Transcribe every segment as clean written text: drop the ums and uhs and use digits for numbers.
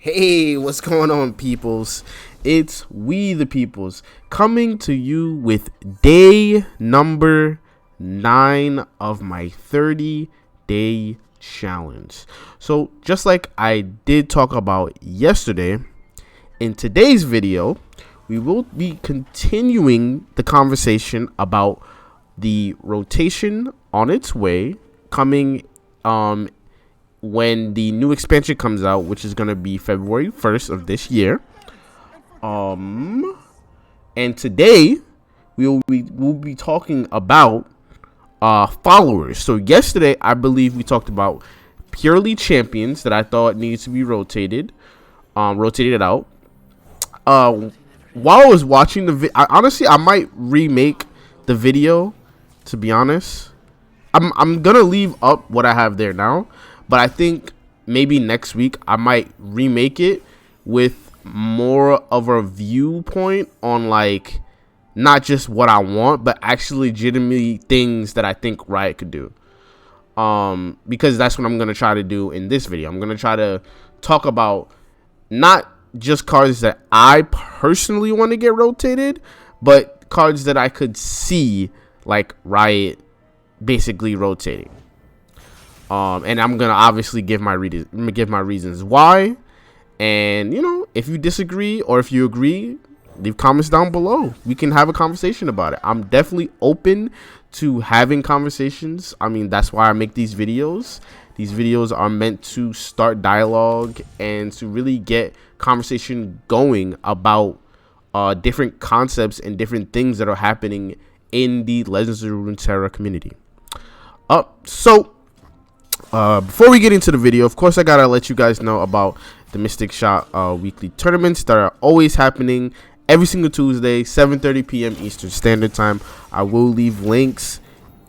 Hey, what's going on, peoples? It's We the Peoples coming to you with day number 9 of my 30-day challenge. So, just like I did talk about yesterday, in today's video, we will be continuing the conversation about the rotation on its way coming when the new expansion comes out, which is going to be February 1st of this year. And today we'll be talking about followers. So yesterday, I believe we talked about purely champions that I thought needed to be rotated out. While I was watching the honestly, I might remake the video, to be honest. I'm gonna leave up what I have there now, but I think maybe next week I might remake it with more of a viewpoint on, like, not just what I want, but actually legitimately things that I think Riot could do. Because that's what I'm gonna try to do in this video. I'm gonna try to talk about not just cards that I personally want to get rotated, but cards that I could see like Riot basically rotating. And I'm gonna obviously give my reasons why. And if you disagree or if you agree, leave comments down below. We can have a conversation about it. I'm definitely open to having conversations. I mean, that's why I make these videos. These videos are meant to start dialogue and to really get conversation going about different concepts and different things that are happening in the Legends of Runeterra community. So before we get into the video, of course, I gotta let you guys know about the Mystic Shot weekly tournaments that are always happening every single Tuesday, 7:30 p.m. Eastern Standard Time. I will leave links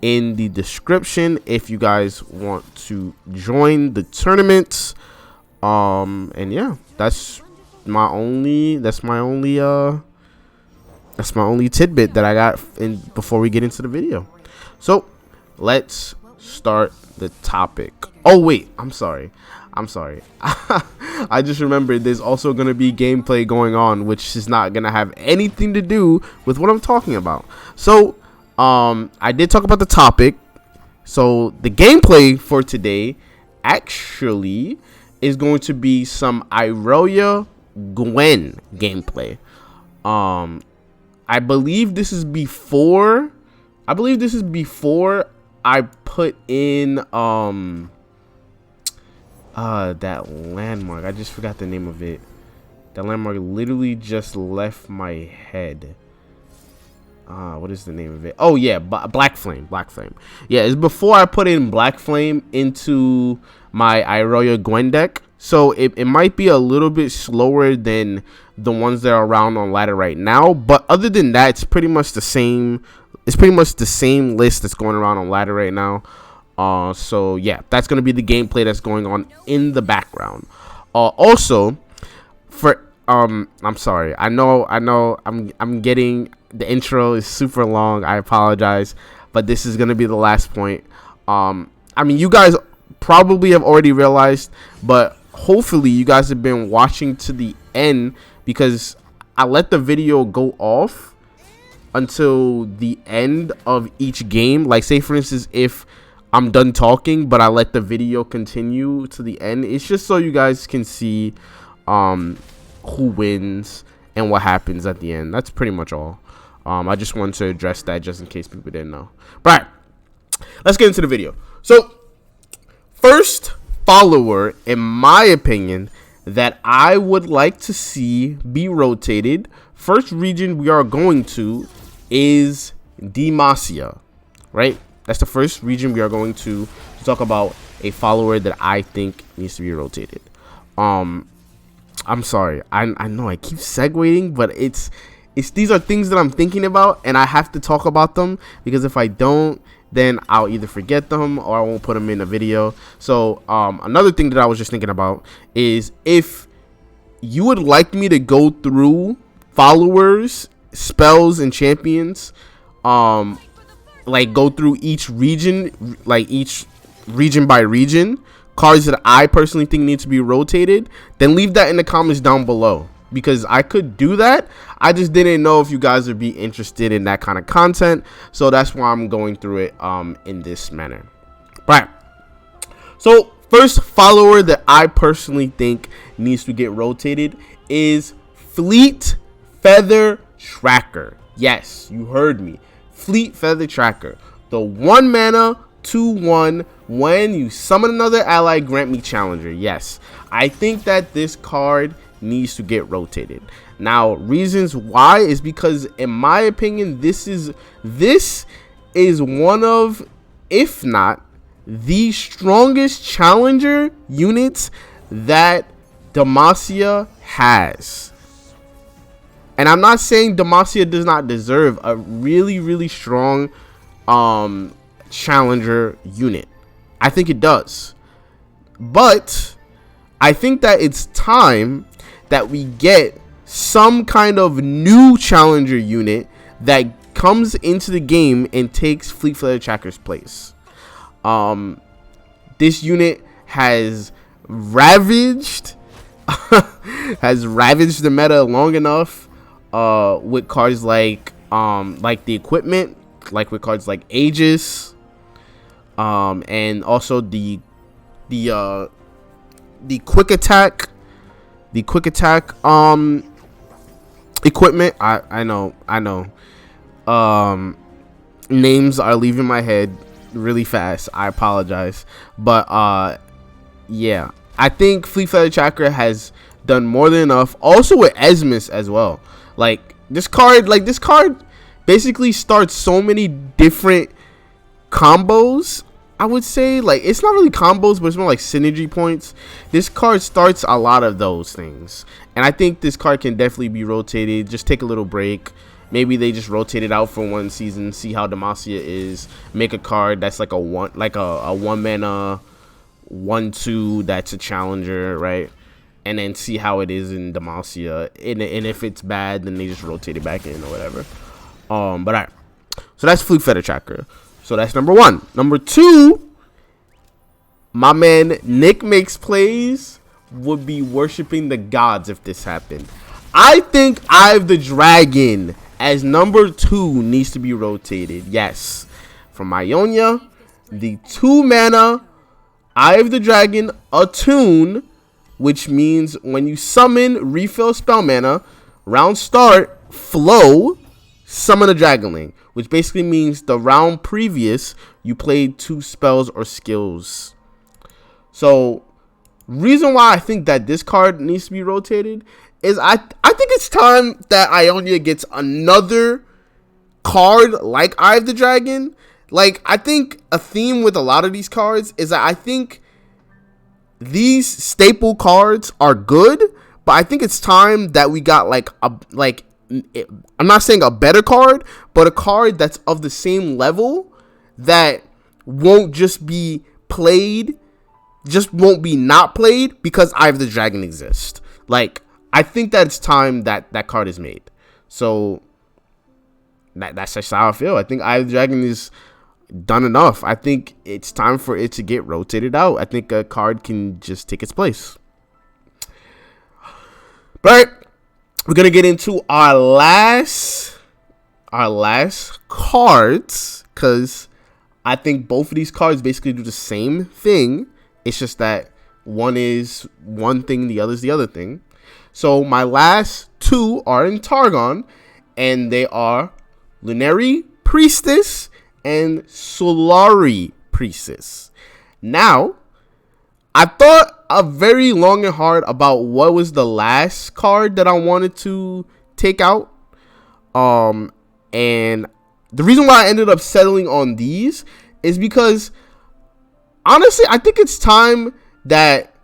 in the description if you guys want to join the tournaments. And yeah, that's my only tidbit that I got before we get into the video. So let's start the topic. Oh wait, I'm sorry. I just remembered there's also going to be gameplay going on, which is not going to have anything to do with what I'm talking about. So I did talk about the topic. So the gameplay for today actually is going to be some Irelia Gwen gameplay. I believe this is before I put in that landmark. I just forgot the name of it. That landmark literally just left my head. What is the name of it? Oh yeah, Black Flame. Yeah, it's before I put in Black Flame into my Irelia Gwen deck. So it might be a little bit slower than the ones that are around on ladder right now, but other than that, it's pretty much the same. It's pretty much the same list that's going around on ladder right now. So yeah, that's gonna be the gameplay that's going on in the background. Also, for I'm sorry. I know. I'm getting the intro is super long. I apologize, but this is gonna be the last point. I mean, you guys probably have already realized, but hopefully you guys have been watching to the end, because I let the video go off until the end of each game. Like, say for instance, if I'm done talking but I let the video continue to the end, it's just so you guys can see who wins and what happens at the end. That's pretty much all. I just wanted to address that just in case people didn't know. But let's get into the video. So first follower, in my opinion, that I would like to see be rotated, first region we are going to is Demacia, right? That's the first region we are going to talk about a follower that I think needs to be rotated. I'm sorry. I know I keep segueing, but it's these are things that I'm thinking about, and I have to talk about them, because if I don't, then I'll either forget them or I won't put them in a video. So another thing that I was just thinking about is, if you would like me to go through followers, spells, and champions, like go through each region, like each region by region, cards that I personally think need to be rotated, then leave that in the comments down below, because I could do that. I just didn't know if you guys would be interested in that kind of content, so that's why I'm going through it in this manner. Right. So first follower that I personally think needs to get rotated is Fleet Feather Tracker. Yes, you heard me. Fleet Feather Tracker. The 1 mana 2/1. When you summon another ally, grant me challenger. Yes, I think that this card needs to get rotated. Now, reasons why is because, in my opinion, this is one of, if not the strongest challenger units that Demacia has. And I'm not saying Demacia does not deserve a really strong challenger unit. I think it does. But I think that it's time that we get some kind of new challenger unit that comes into the game and takes Fleet Feather Tracker's place. This unit has ravaged the meta long enough with cards like the equipment, like with cards like Aegis, and also the quick attack equipment. I know names are leaving my head really fast. I apologize, but yeah, I think Fleet Feather Tracker has done more than enough. Also with Esmus as well. Like this card basically starts so many different combos. I would say, like, it's not really combos, but it's more like synergy points. This card starts a lot of those things, and I think this card can definitely be rotated. Just take a little break. Maybe they just rotate it out for one season, see how Demacia is. Make a card that's like a 1 mana 1/2 that's a challenger, right? And then see how it is in Demacia. And if it's bad, then they just rotate it back in or whatever. But all right. So that's Fleet Feather Tracker. So that's number 1. Number 2, my man Nick Makes Plays would be worshiping the gods if this happened. I think Eye of the Dragon as number 2 needs to be rotated. Yes. From Ionia, the 2 mana Eye of the Dragon attune, which means when you summon, refill spell mana, round start, flow, summon a Dragonling, which basically means the round previous you played 2 spells or skills. So reason why I think that this card needs to be rotated is I think it's time that Ionia gets another card like Eye of the Dragon. Like, I think a theme with a lot of these cards is that I think these staple cards are good, but I think it's time that we got I'm not saying a better card, but a card that's of the same level that won't just be played, just won't be not played because Eye of the Dragon exists. Like, I think that it's time that that card is made. So that's just how I feel. I think Eye of the Dragon is done enough. I think it's time for it to get rotated out. I think a card can just take its place. But we're gonna get into our last cards, because I think both of these cards basically do the same thing. It's just that one is one thing, the other is the other thing. So my last 2 are in Targon, and they are Lunary Priestess and Solari Priestess. Now, I thought very long and hard about what was the last card that I wanted to take out. And the reason why I ended up settling on these is because, honestly, I think it's time that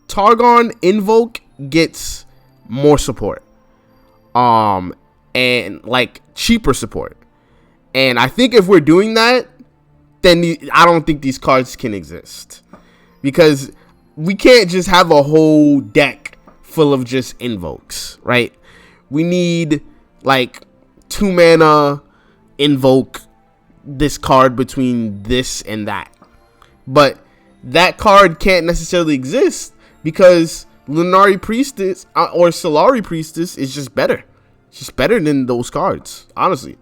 Targon Invoke gets more support. And like cheaper support. And I think if we're doing that, then I don't think these cards can exist. Because we can't just have a whole deck full of just invokes, right? We need like 2 mana invoke this card between this and that. But that card can't necessarily exist because Lunari Priestess or Solari Priestess is just better. It's just better than those cards, honestly.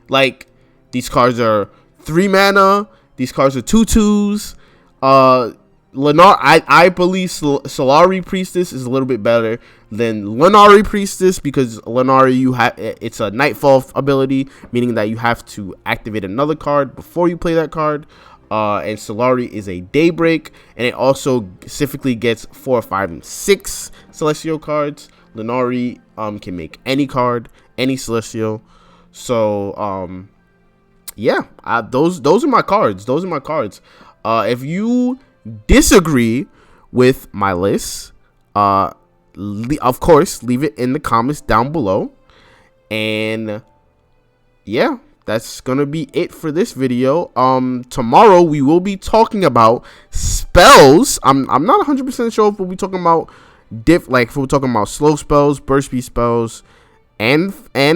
Like, these cards are 3 mana. These cards are 2/2s. I believe Solari Priestess is a little bit better than Lunari Priestess because Lunari, it's a Nightfall ability, meaning that you have to activate another card before you play that card. And Solari is a Daybreak, and it also specifically gets 4, 5, and 6 Celestial cards. Lunari can make any card, any Celestial. So yeah, those are my cards. Those are my cards. If you disagree with my list, of course, leave it in the comments down below. And yeah, that's gonna be it for this video. Tomorrow we will be talking about spells. I'm not 100% sure if we'll be talking about if we're talking about slow spells, burst speed spells, and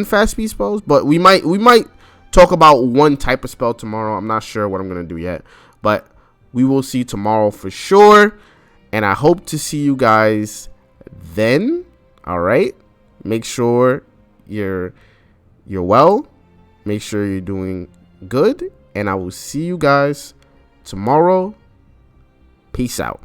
fast speed spells, but we might talk about one type of spell tomorrow. I'm not sure what I'm gonna do yet, but we will see tomorrow for sure. And I hope to see you guys then. All right, make sure you're well. Make sure you're doing good, and I will see you guys tomorrow. Peace out.